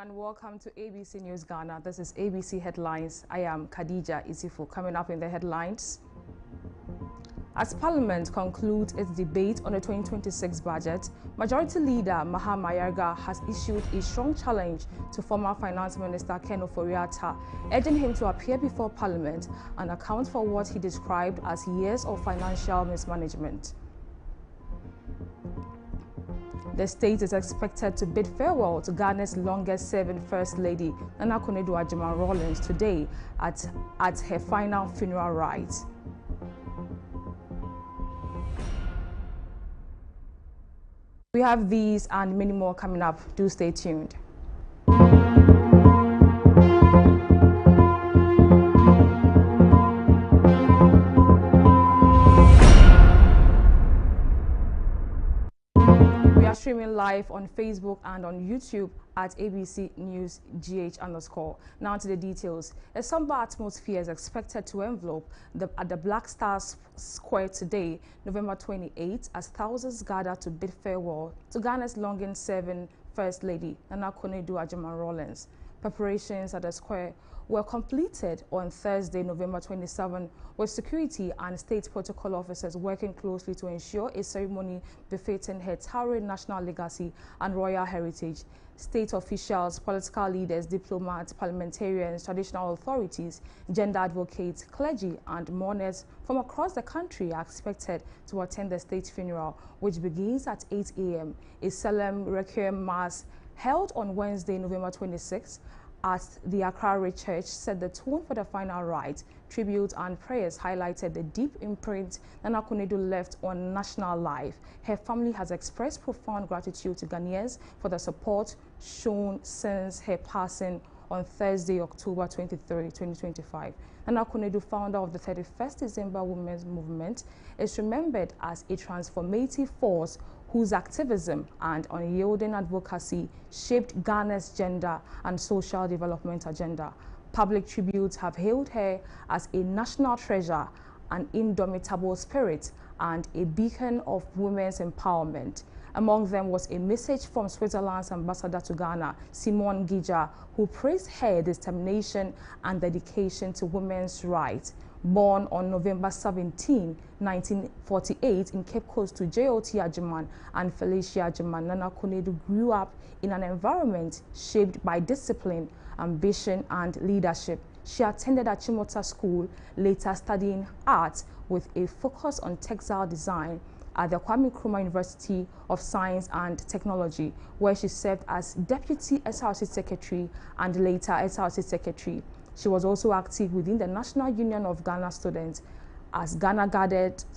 and welcome to ABC News Ghana. This is ABC Headlines. I am Khadija Isifu. Coming up in the headlines. As Parliament concludes its debate on the 2026 budget, Majority Leader Maha Mayarga has issued a strong challenge to former Finance Minister Ken Ofori-Atta, urging him to appear before Parliament and account for what he described as years of financial mismanagement. The state is expected to bid farewell to Ghana's longest-serving First Lady, Nana Akufo-Addo today at her final funeral rites. We have these and many more coming up. Do stay tuned. We are streaming live on Facebook and on YouTube at ABC News GH_. Now to the details. A somber atmosphere is expected to envelop at the Black Star Square today, November 28, as thousands gather to bid farewell to Ghana's longest-serving First Lady, Nana Akufo-Addo. Preparations at the square were completed on Thursday, November 27, with security and state protocol officers working closely to ensure a ceremony befitting her towering national legacy and royal heritage. State officials, political leaders, diplomats, parliamentarians, traditional authorities, gender advocates, clergy, and mourners from across the country are expected to attend the state funeral, which begins at 8 a.m. A solemn requiem mass held on Wednesday, November 26, at the Accra Church set the tone for the final rite. Tributes and prayers highlighted the deep imprint Nana Akufo-Addo left on national life. Her family has expressed profound gratitude to Ghanaians for the support shown since her passing on Thursday, October 23, 2025. Nana Akufo-Addo, founder of the 31st December Women's Movement, is remembered as a transformative force whose activism and unyielding advocacy shaped Ghana's gender and social development agenda. Public tributes have hailed her as a national treasure, an indomitable spirit, and a beacon of women's empowerment. Among them was a message from Switzerland's ambassador to Ghana, Simone Gija, who praised her determination and dedication to women's rights. Born on November 17, 1948 in Cape Coast to J.O.T. Ajiman and Felicia Ajiman, Nana Akufo-Addo grew up in an environment shaped by discipline, ambition, and leadership. She attended Achimota School, later studying art with a focus on textile design at the Kwame Nkrumah University of Science and Technology, where she served as Deputy SRC Secretary and later SRC Secretary. She was also active within the National Union of Ghana Students. As Ghana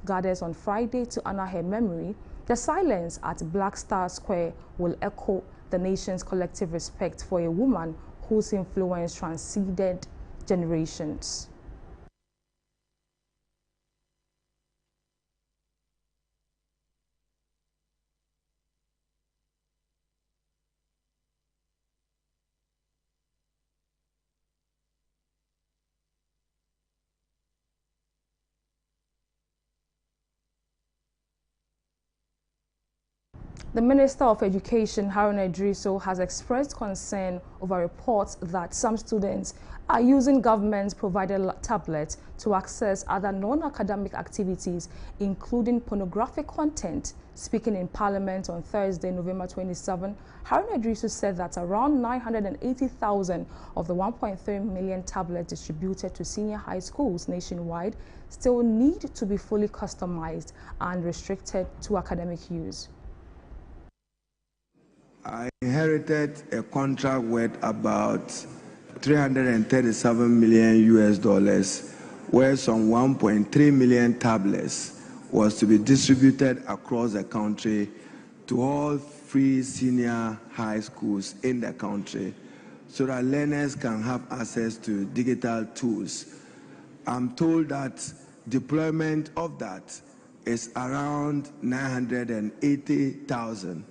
gathers on Friday to honor her memory, the silence at Black Star Square will echo the nation's collective respect for a woman whose influence transcended generations. The Minister of Education, Haruna Idriso, has expressed concern over reports that some students are using government-provided tablets to access other non-academic activities, including pornographic content. Speaking in Parliament on Thursday, November 27, Haruna Idriso said that around 980,000 of the 1.3 million tablets distributed to senior high schools nationwide still need to be fully customized and restricted to academic use. I inherited a contract worth about $337 million, where some 1.3 million tablets was to be distributed across the country to all free senior high schools in the country so that learners can have access to digital tools. I'm told that deployment of that is around 980,000.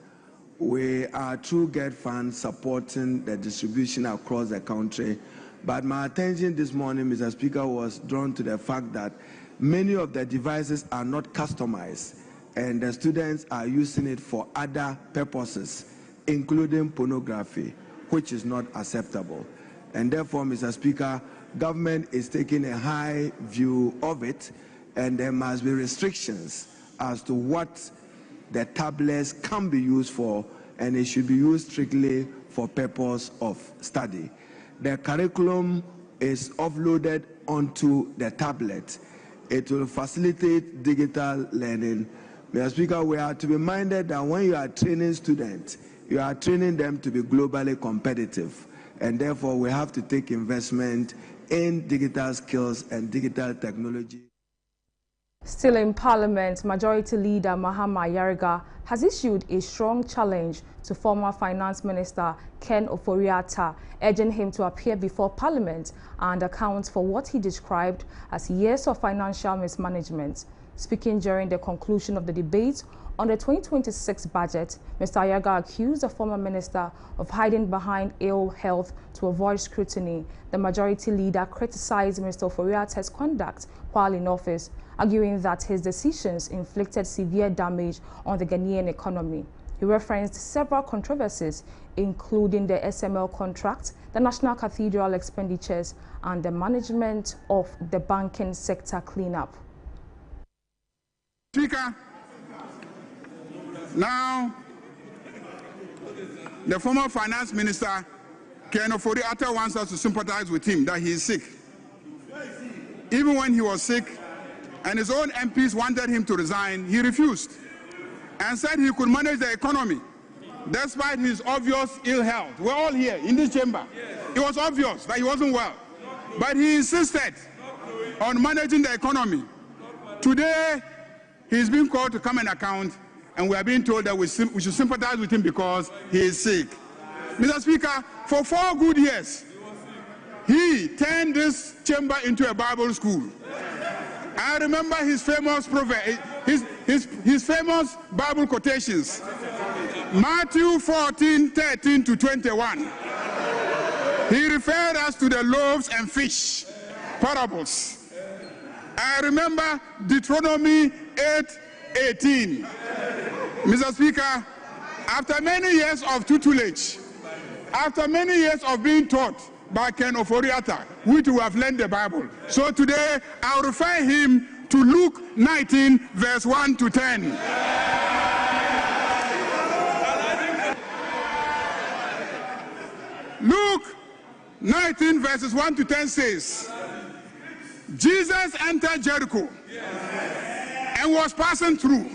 We are through GET funds supporting the distribution across the country. But my attention this morning, Mr. Speaker, was drawn to the fact that many of the devices are not customized, and the students are using it for other purposes, including pornography. which is not acceptable. And therefore, Mr. Speaker, government is taking a high view of it, and there must be restrictions as to what the tablets can be used for, and it should be used strictly for purpose of study. The curriculum is offloaded onto the tablet. It will facilitate digital learning. Mr. Speaker, we are to be minded that when you are training students, you are training them to be globally competitive, and therefore we have to take investment in digital skills and digital technology. Still in Parliament, Majority Leader Mahama Yariga has issued a strong challenge to former Finance Minister Ken Ofori-Atta, urging him to appear before Parliament and account for what he described as years of financial mismanagement. Speaking during the conclusion of the debate on the 2026 budget, Mr. Ayaga accused the former minister of hiding behind ill health to avoid scrutiny. The Majority Leader criticized Mr. Ofori-Atta's conduct while in office, arguing that his decisions inflicted severe damage on the Ghanaian economy. He referenced several controversies, including the SML contract, the National Cathedral expenditures, and the management of the banking sector cleanup. Speaker, now the former Finance Minister Ken Ofori-Atta wants us to sympathize with him that he is sick. Even when he was sick and his own MPs wanted him to resign, he refused and said he could manage the economy despite his obvious ill health. We're all here in this chamber. It was obvious that he wasn't well, but he insisted on managing the economy. Today, he's been called to come and account, and we are being told that we should sympathize with him because he is sick. Mr. Speaker, for 4 good years, he turned this chamber into a Bible school. I remember his famous proverb, his famous Bible quotations. Matthew 14:13 to 21. He referred us to the loaves and fish parables. I remember Deuteronomy 8:18. Mr. Speaker, after many years of tutelage, after many years of being taught by Ken Ofori-Atta, we too have learned the Bible. So today, I'll refer him to Luke 19, verse 1 to 10. Luke 19, verses 1 to 10 says, Jesus entered Jericho and was passing through.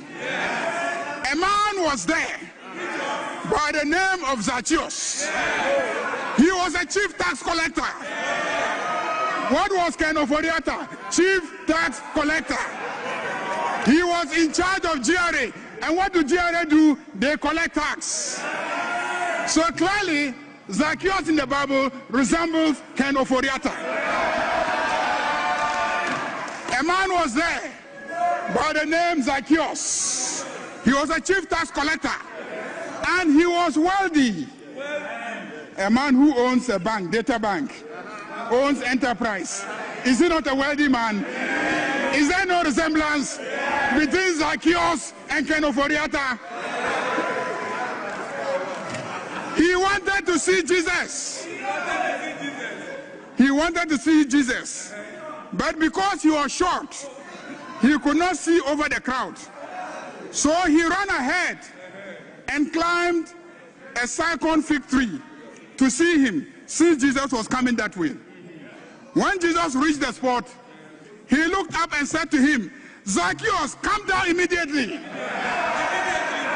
A man was there by the name of Zacchaeus. He was a chief tax collector. What was Ken Ofori-Atta? Chief tax collector. He was in charge of GRA. And what do GRA do? They collect tax. So clearly, Zacchaeus in the Bible resembles Ken Ofori-Atta. A man was there by the name Zacchaeus. He was a chief tax collector. And he was wealthy. A man who owns a bank, data bank, owns enterprise. Is he not a wealthy man? Is there no resemblance between Zacchaeus and Ken Ofori-Atta? He wanted to see Jesus. He wanted to see Jesus. But because he was short, he could not see over the crowd. So he ran ahead and climbed a cycon fig tree to see him, since Jesus was coming that way. When Jesus reached the spot, he looked up and said to him, Zacchaeus, come down immediately.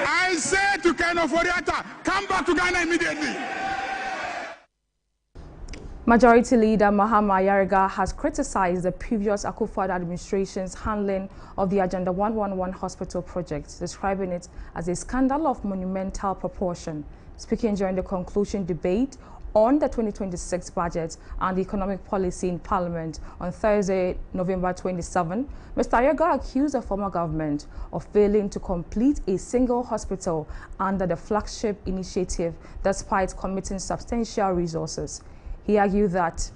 I said to Ken Ofori-Atta, come back to Ghana immediately. Majority Leader Mahama Yariga has criticized the previous Akufo-Addo administration's handling of the Agenda 111 hospital project, describing it as a scandal of monumental proportion. Speaking during the conclusion debate on the 2026 budget and the economic policy in Parliament on Thursday, November 27, Mr. Ayaga accused the former government of failing to complete a single hospital under the flagship initiative despite committing substantial resources. He argued that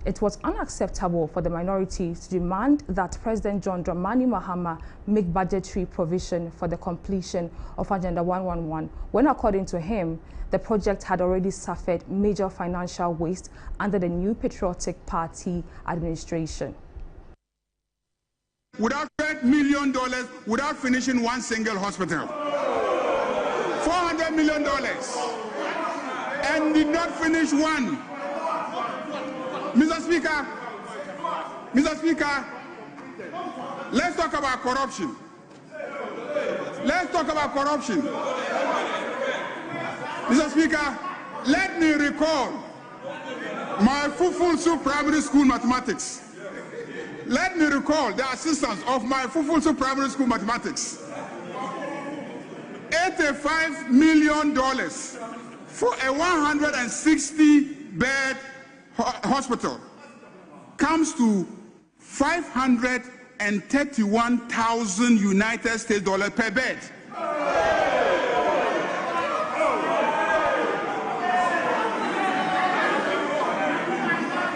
it was unacceptable for the minority to demand that President John Dramani Mahama make budgetary provision for the completion of Agenda 111, when according to him, the project had already suffered major financial waste under the new Patriotic Party administration. Without $100 million, without finishing one single hospital. $400 million, and did not finish one. Mr. Speaker, let's talk about corruption. Let's talk about corruption. Mr. Speaker, let me recall my Fufulsu Primary School mathematics. Let me recall the assistance of my Fufulsu Primary School mathematics. $85 million for a 160-bed hospital comes to 531,000 United States dollars per bed.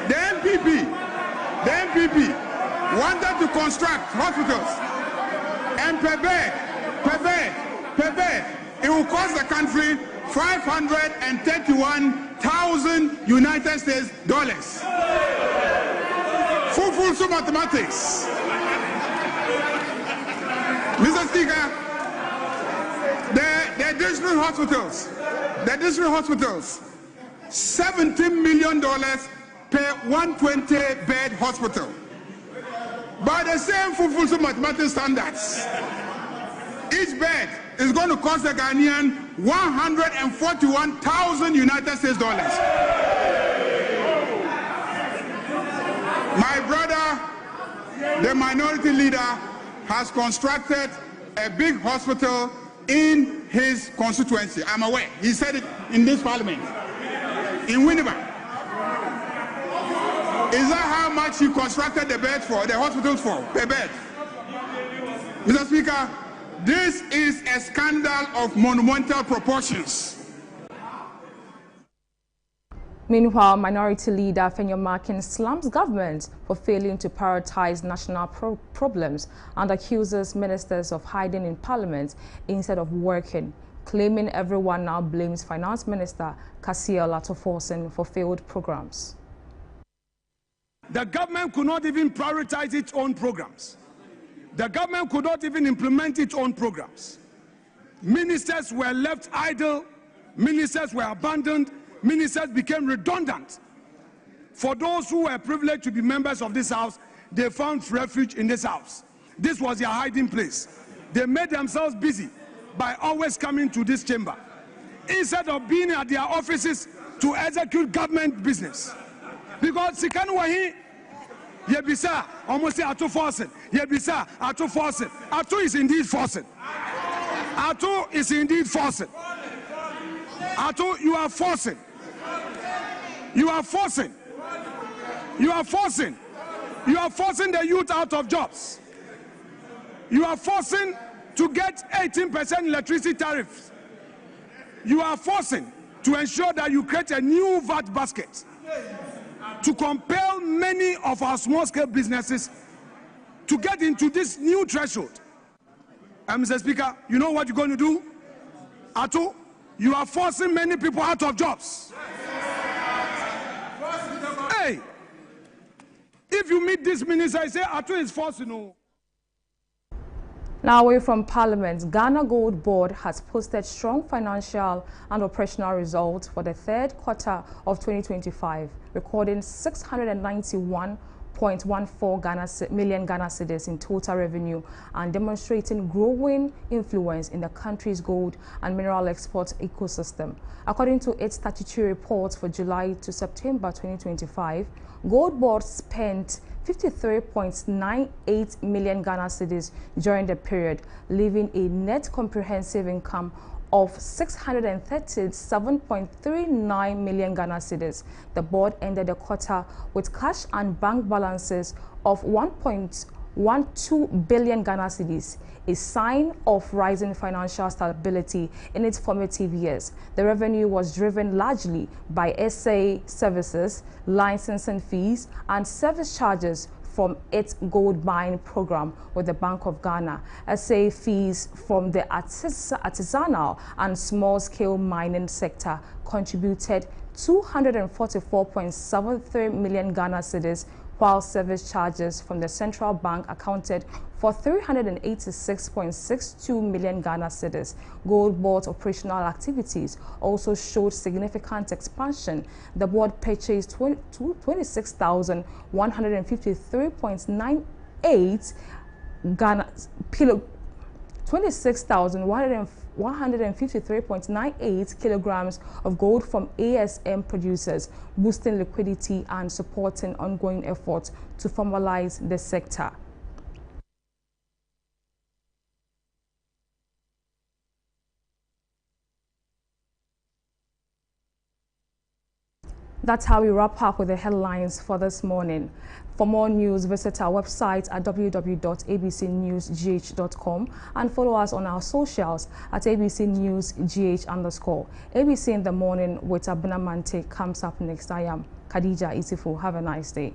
The MPP wanted to construct hospitals, and per bed, it will cost the country 531,000 United States dollars. Full mathematics. Mr. Speaker, the district hospitals, $17 million per 120-bed hospital. By the same full mathematics standards, each bed is going to cost the Ghanaian 141,000 United States dollars. My brother, the minority leader, has constructed a big hospital in his constituency. I'm aware. He said it in this parliament, in Winnipeg. Is that how much he constructed the beds for, the hospitals for, per bed? Mr. Speaker, this is a scandal of monumental proportions. Meanwhile, Minority Leader Fenyo Makin slams government for failing to prioritize national problems and accuses ministers of hiding in parliament instead of working, claiming everyone now blames Finance Minister Kasia Latoforsen for failed programs. The government could not even prioritize its own programs. The government could not even implement its own programs. Ministers were left idle, ministers were abandoned, ministers became redundant. For those who were privileged to be members of this house, they found refuge in this house. This was their hiding place. They made themselves busy by always coming to this chamber, instead of being at their offices to execute government business. Because Sikanwahi, Yebisa, almost say Atu forcing. Yebisa, Atu forcing. Atu is indeed forcing. Atu is indeed forcing. Atu, you are forcing. You are forcing. You are forcing. You are forcing the youth out of jobs. You are forcing to get 18% electricity tariffs. You are forcing to ensure that you create a new VAT basket to compel many of our small-scale businesses to get into this new threshold. And Mr. Speaker, you know what you're going to do? Atu, you are forcing many people out of jobs. Hey, if you meet this minister, I say Atu is forcing you. Now away from Parliament, Ghana Gold Board has posted strong financial and operational results for the third quarter of 2025, recording 691.14 million Ghana cedis in total revenue and demonstrating growing influence in the country's gold and mineral export ecosystem. According to its statutory reports for July to September 2025, Gold Board spent 53.98 million Ghana cedis during the period, leaving a net comprehensive income of 637.39 million Ghana cedis. The board ended the quarter with cash and bank balances of 1.1 1.12 billion Ghana cedis, a sign of rising financial stability in its formative years. The revenue was driven largely by SA services, licensing fees, and service charges from its gold mine program with the Bank of Ghana. SA fees from the artisanal and small-scale mining sector contributed 244.73 million Ghana cedis, while service charges from the central bank accounted for 386.62 million Ghana cedis. Gold Board's operational activities also showed significant expansion. The board purchased 26,153.98 Ghana 26,153.98 kilograms of gold from ASM producers, boosting liquidity and supporting ongoing efforts to formalize the sector. That's how we wrap up with the headlines for this morning. For more news, visit our website at www.abcnewsgh.com and follow us on our socials at abcnewsgh_. ABC in the Morning with Abuna Mante comes up next. I am Khadija Isifu. Have a nice day.